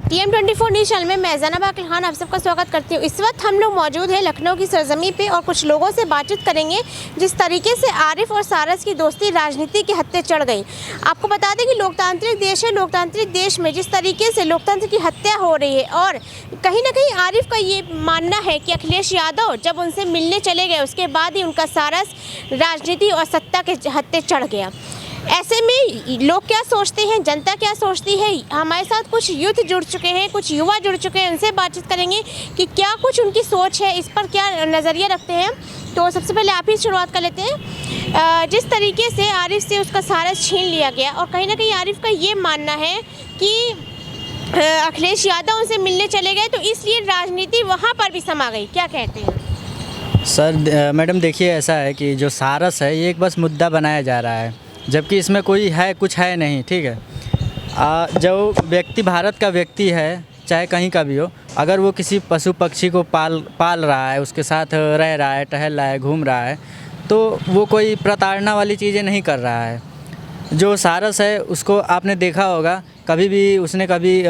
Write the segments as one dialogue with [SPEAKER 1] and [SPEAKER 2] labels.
[SPEAKER 1] TM24 news channel में मैं जैनब खान आप सबका स्वागत करती हूँ। इस वक्त हम लोग मौजूद हैं लखनऊ की सरजमी पे और कुछ लोगों से बातचीत करेंगे जिस तरीके से आरिफ और सारस की दोस्ती राजनीति के हत्थे चढ़ गई। आपको बता दें कि लोकतांत्रिक देश है, लोकतांत्रिक देश में जिस तरीके से लोकतंत्र की हत्या हो रही है और कहीं ना कहीं आरिफ का ये मानना है कि अखिलेश यादव जब उनसे मिलने चले गए उसके बाद ही उनका सारस राजनीति और सत्ता के हत्थे चढ़ गया। ऐसे में लोग क्या सोचते हैं, जनता क्या सोचती है, हमारे साथ कुछ यूथ जुड़ चुके हैं, कुछ युवा जुड़ चुके हैं, उनसे बातचीत करेंगे कि क्या कुछ उनकी सोच है, इस पर क्या नज़रिया रखते हैं। तो सबसे पहले आप ही शुरुआत कर लेते हैं। जिस तरीके से आरिफ से उसका सारस छीन लिया गया और कहीं ना कहीं आरिफ का ये मानना है कि अखिलेश यादव उनसे मिलने चले गए तो इसलिए राजनीति वहाँ पर भी समा गई, क्या कहते हैं?
[SPEAKER 2] सर मैडम देखिए, ऐसा है कि जो सारस है ये एक बस मुद्दा बनाया जा रहा है, जबकि इसमें कोई है कुछ है नहीं। ठीक है, जो व्यक्ति भारत का व्यक्ति है चाहे कहीं का भी हो, अगर वो किसी पशु पक्षी को पाल रहा है, उसके साथ रह रहा है, टहल रहा है, घूम रहा है, तो वो कोई प्रताड़ना वाली चीज़ें नहीं कर रहा है। जो सारस है उसको आपने देखा होगा, कभी भी उसने कभी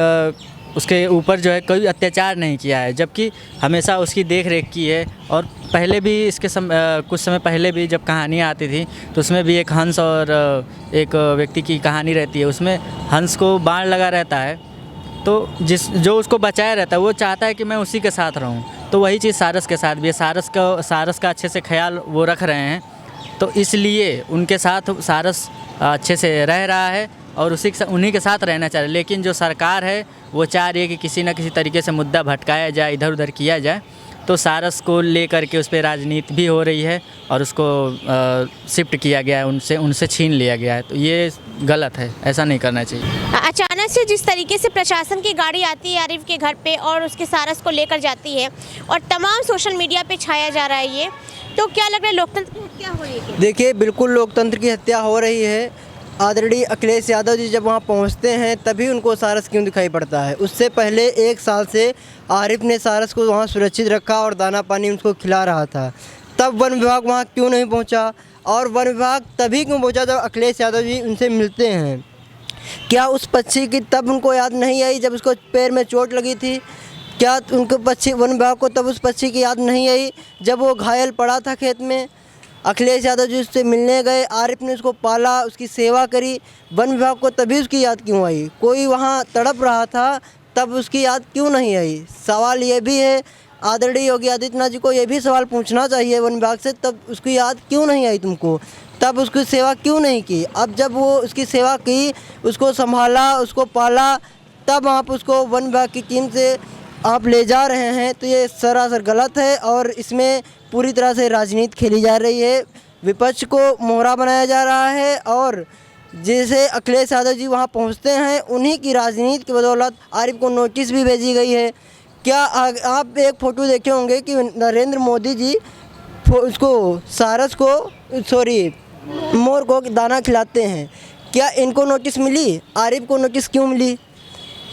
[SPEAKER 2] उसके ऊपर जो है कोई अत्याचार नहीं किया है, जबकि हमेशा उसकी देख रेख की है। और पहले भी इसके कुछ समय पहले भी जब कहानियाँ आती थी तो उसमें भी एक हंस और एक व्यक्ति की कहानी रहती है। उसमें हंस को बाण लगा रहता है, तो जो उसको बचाया रहता है वो चाहता है कि मैं उसी के साथ रहूं। तो वही चीज़ सारस के साथ भी है। सारस का अच्छे से ख्याल वो रख रहे हैं, तो इसलिए उनके साथ सारस अच्छे से रह रहा है और उन्हीं के साथ रहना चाह रहे। लेकिन जो सरकार है वो चाह रही है कि किसी न किसी तरीके से मुद्दा भटकाया जाए, इधर उधर किया जाए। तो सारस को लेकर के उस पर राजनीति भी हो रही है और उसको शिफ्ट किया गया है, उनसे छीन लिया गया है। तो ये गलत है, ऐसा नहीं करना चाहिए।
[SPEAKER 1] अचानक से जिस तरीके से प्रशासन की गाड़ी आती है आरिफ के घर पे और उसके सारस को लेकर जाती है और तमाम सोशल मीडिया पे छाया जा रहा है, ये तो क्या लग रहा है लोकतंत्र की हत्या हो रही है?
[SPEAKER 3] देखिए, बिल्कुल लोकतंत्र की हत्या हो रही है। आदरणीय अखिलेश यादव जी जब वहाँ पहुँचते हैं तभी उनको सारस क्यों दिखाई पड़ता है? उससे पहले 1 साल से आरिफ ने सारस को वहाँ सुरक्षित रखा और दाना पानी उनको खिला रहा था। तब वन विभाग वहाँ क्यों नहीं पहुँचा? और वन विभाग तभी क्यों पहुँचा जब अखिलेश यादव जी उनसे मिलते हैं? क्या उस पक्षी की तब उनको याद नहीं आई जब उसको पैर में चोट लगी थी? क्या उनको वन विभाग को तब उस पक्षी की याद नहीं आई जब वो घायल पड़ा था खेत में? अखिलेश यादव जी उससे मिलने गए, आरिफ ने उसको पाला, उसकी सेवा करी, वन विभाग को तभी उसकी याद क्यों आई? कोई वहाँ तड़प रहा था तब उसकी याद क्यों नहीं आई? सवाल ये भी है, आदरणीय योगी आदित्यनाथ जी को ये भी सवाल पूछना चाहिए वन विभाग से, तब उसकी याद क्यों नहीं आई तुमको? तब उसकी सेवा क्यों नहीं की? अब जब वो उसकी सेवा की, उसको संभाला, उसको पाला, तब आप उसको वन विभाग की टीम से आप ले जा रहे हैं, तो ये सरासर गलत है और इसमें पूरी तरह से राजनीति खेली जा रही है। विपक्ष को मोहरा बनाया जा रहा है और जैसे अखिलेश यादव जी वहाँ पहुँचते हैं उन्हीं की राजनीति की बदौलत आरिफ को नोटिस भी भेजी गई है। क्या आप एक फ़ोटो देखे होंगे कि नरेंद्र मोदी जी उसको सारस को मोर को दाना खिलाते हैं? क्या इनको नोटिस मिली? आरिफ को नोटिस क्यों मिली?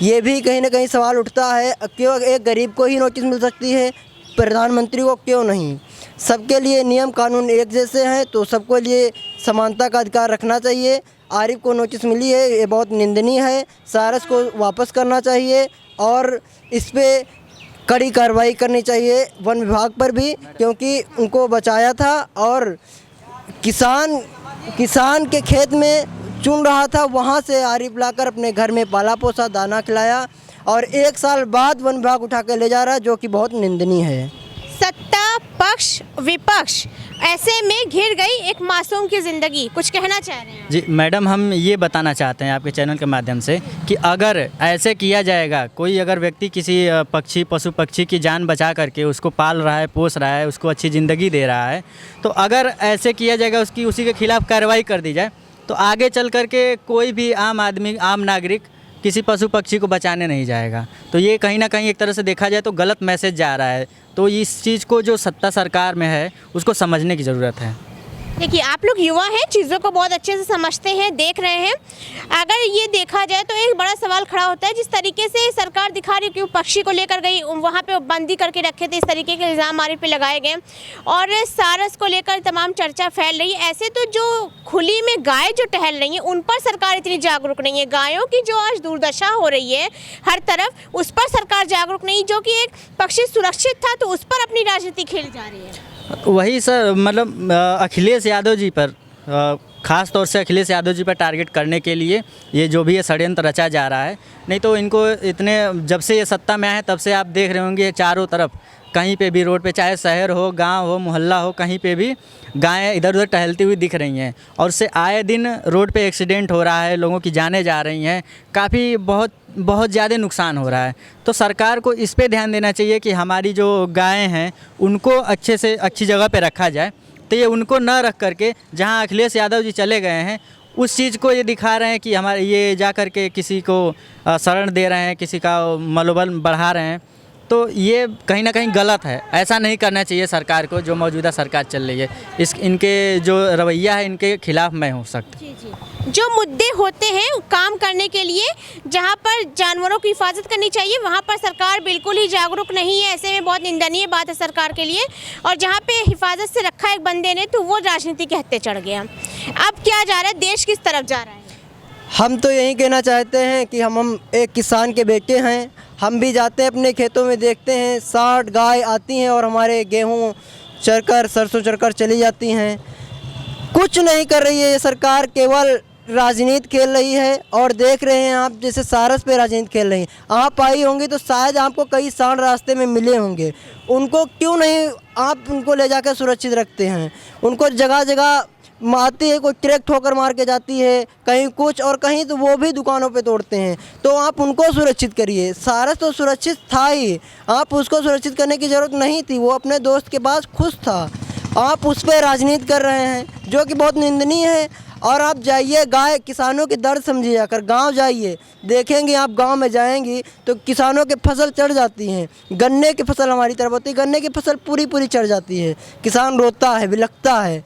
[SPEAKER 3] ये भी कहीं ना कहीं सवाल उठता है। क्यों एक गरीब को ही नोटिस मिल सकती है, प्रधानमंत्री को क्यों नहीं? सबके लिए नियम कानून एक जैसे हैं तो सबको लिए समानता का अधिकार रखना चाहिए। आरिफ को नोटिस मिली है, ये बहुत निंदनीय है। सारस को वापस करना चाहिए और इस पर कड़ी कार्रवाई करनी चाहिए वन विभाग पर भी, क्योंकि उनको बचाया था और किसान के खेत में चुन रहा था, वहाँ से आरिफ लाकर अपने घर में पाला पोसा, दाना खिलाया और 1 साल बाद वन विभाग उठा कर ले जा रहा है, जो कि बहुत निंदनीय है।
[SPEAKER 1] सत्ता पक्ष विपक्ष ऐसे में घिर गई एक मासूम की ज़िंदगी, कुछ कहना चाह रहे हैं?
[SPEAKER 2] जी मैडम, हम ये बताना चाहते हैं आपके चैनल के माध्यम से कि अगर ऐसे किया जाएगा, कोई अगर व्यक्ति किसी पशु पक्षी की जान बचा करके उसको पाल रहा है, पोस रहा है, उसको अच्छी ज़िंदगी दे रहा है, तो अगर ऐसे किया जाएगा, उसी के खिलाफ़ कार्रवाई कर दी जाए, तो आगे चल कर के कोई भी आम आदमी, आम नागरिक किसी पशु पक्षी को बचाने नहीं जाएगा। तो ये कहीं ना कहीं एक तरह से देखा जाए तो गलत मैसेज जा रहा है। तो इस चीज़ को जो सत्ता सरकार में है उसको समझने की ज़रूरत है।
[SPEAKER 1] देखिए, आप लोग युवा हैं, चीज़ों को बहुत अच्छे से समझते हैं, देख रहे हैं। अगर ये देखा जाए तो एक बड़ा सवाल खड़ा होता है, जिस तरीके से सरकार दिखा रही है कि वो पक्षी को लेकर गई, वहाँ पे बंदी करके रखे थे, इस तरीके के इल्ज़ाम आरिफ पे लगाए गए और सारस को लेकर तमाम चर्चा फैल रही है। ऐसे तो जो खुली में गाय जो टहल रही हैं, उन पर सरकार इतनी जागरूक नहीं है। गायों की जो आज दुर्दशा हो रही है हर तरफ, उस पर सरकार जागरूक नहीं, जो कि एक पक्षी सुरक्षित था तो उस पर अपनी राजनीति खेली जा रही है।
[SPEAKER 2] वही सर, मतलब अखिलेश यादव जी पर, ख़ास तौर से अखिलेश यादव जी पर टारगेट करने के लिए ये जो भी ये षड्यंत्र रचा जा रहा है। नहीं तो इनको इतने, जब से ये सत्ता में आए हैं तब से आप देख रहे होंगे चारों तरफ कहीं पे भी रोड पे, चाहे शहर हो, गांव हो, मोहल्ला हो, कहीं पे भी गायें इधर उधर टहलती हुई दिख रही हैं। और उससे आए दिन रोड पे एक्सीडेंट हो रहा है, लोगों की जानें जा रही हैं, काफ़ी बहुत ज़्यादा नुकसान हो रहा है। तो सरकार को इस पे ध्यान देना चाहिए कि हमारी जो गायें हैं उनको अच्छे से अच्छी जगह पे रखा जाए। तो ये उनको न रख करके जहाँ अखिलेश यादव जी चले गए हैं उस चीज़ को ये दिखा रहे हैं कि हमारे ये जा कर के किसी को शरण दे रहे हैं, किसी का मनोबल बढ़ा रहे हैं। तो ये कहीं ना कहीं गलत है, ऐसा नहीं करना चाहिए सरकार को, जो मौजूदा सरकार चल रही है। इनके जो रवैया है, इनके खिलाफ मैं हूँ सख्त।
[SPEAKER 1] जी जी, जो मुद्दे होते हैं काम करने के लिए, जहाँ पर जानवरों की हिफाजत करनी चाहिए, वहाँ पर सरकार बिल्कुल ही जागरूक नहीं है। ऐसे में बहुत निंदनीय बात है सरकार के लिए। और जहाँ पे हिफाजत से रखा एक बंदे ने, तो वो राजनीति के हत्थे चढ़ गया। अब क्या जा रहा है, देश किस तरफ जा रहा है?
[SPEAKER 3] हम तो यही कहना चाहते हैं कि हम एक किसान के बेटे हैं। हम भी जाते हैं अपने खेतों में, देखते हैं 60 गाय आती हैं और हमारे गेहूं चरकर, सरसों चरकर चली जाती हैं। कुछ नहीं कर रही है ये सरकार, केवल राजनीति खेल रही है। और देख रहे हैं आप, जैसे सारस पे राजनीति खेल रही हैं। आप आई होंगी तो शायद आपको कई सांड रास्ते में मिले होंगे। उनको क्यों नहीं आप उनको ले जाकर सुरक्षित रखते हैं? उनको जगह जगह आती है, कोई ट्रक ठोकर मार के जाती है, कहीं कुछ, और कहीं तो वो भी दुकानों पे तोड़ते हैं। तो आप उनको सुरक्षित करिए। सारस तो सुरक्षित था ही, आप उसको सुरक्षित करने की ज़रूरत नहीं थी। वो अपने दोस्त के पास खुश था, आप उस पर राजनीति कर रहे हैं, जो कि बहुत निंदनीय है। और आप जाइए, गाय किसानों की दर्द समझिए, अगर गांव जाइए, देखेंगे आप, गांव में जाएंगी तो किसानों के फसल चढ़ जाती हैं। गन्ने की फसल हमारी तरफ होती है, गन्ने की फसल पूरी चढ़ जाती है। किसान रोता है, बिलखता है,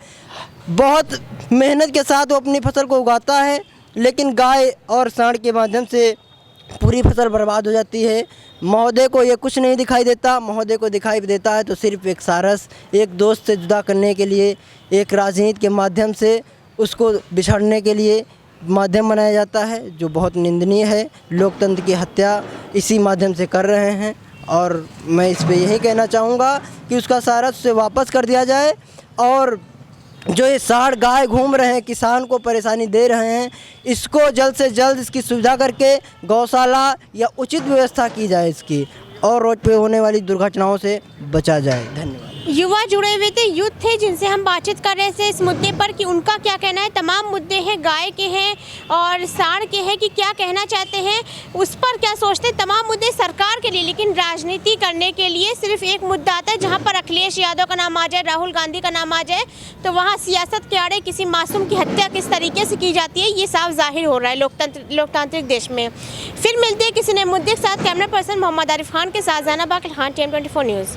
[SPEAKER 3] बहुत मेहनत के साथ वो अपनी फसल को उगाता है, लेकिन गाय और सांड के माध्यम से पूरी फसल बर्बाद हो जाती है। महोदय को ये कुछ नहीं दिखाई देता। महोदय को दिखाई देता है तो सिर्फ एक सारस, एक दोस्त से जुदा करने के लिए, एक राजनीति के माध्यम से उसको बिछाड़ने के लिए माध्यम बनाया जाता है, जो बहुत निंदनीय है। लोकतंत्र की हत्या इसी माध्यम से कर रहे हैं। और मैं इस पर यही कहना चाहूँगा कि उसका सारस से वापस कर दिया जाए। और जो ये 60 गाय घूम रहे हैं, किसान को परेशानी दे रहे हैं, इसको जल्द से जल्द इसकी सुविधा करके गौशाला या उचित व्यवस्था की जाए इसकी, और रोड पे होने वाली दुर्घटनाओं से बचा जाए। धन्यवाद।
[SPEAKER 1] युवा जुड़े हुए थे, यूथ थे, जिनसे हम बातचीत कर रहे थे इस मुद्दे पर कि उनका क्या कहना है। तमाम मुद्दे हैं, गाय के हैं और सांड के हैं, कि क्या कहना चाहते हैं, उस पर क्या सोचते हैं। तमाम मुद्दे सरकार के लिए, लेकिन राजनीति करने के लिए सिर्फ एक मुद्दा आता है, जहां पर अखिलेश यादव का नाम आ जाए, राहुल गांधी का नाम आ जाए, तो वहां सियासत के आड़े किसी मासूम की हत्या किस तरीके से की जाती है, ये साफ जाहिर हो रहा है लोकतांत्रिक देश में। फिर मिलते हैं किसी नए मुद्दे के साथ। कैमरा पर्सन मोहम्मद आरिफ खान के साथ जाना बाकिल खान, TM24 न्यूज़।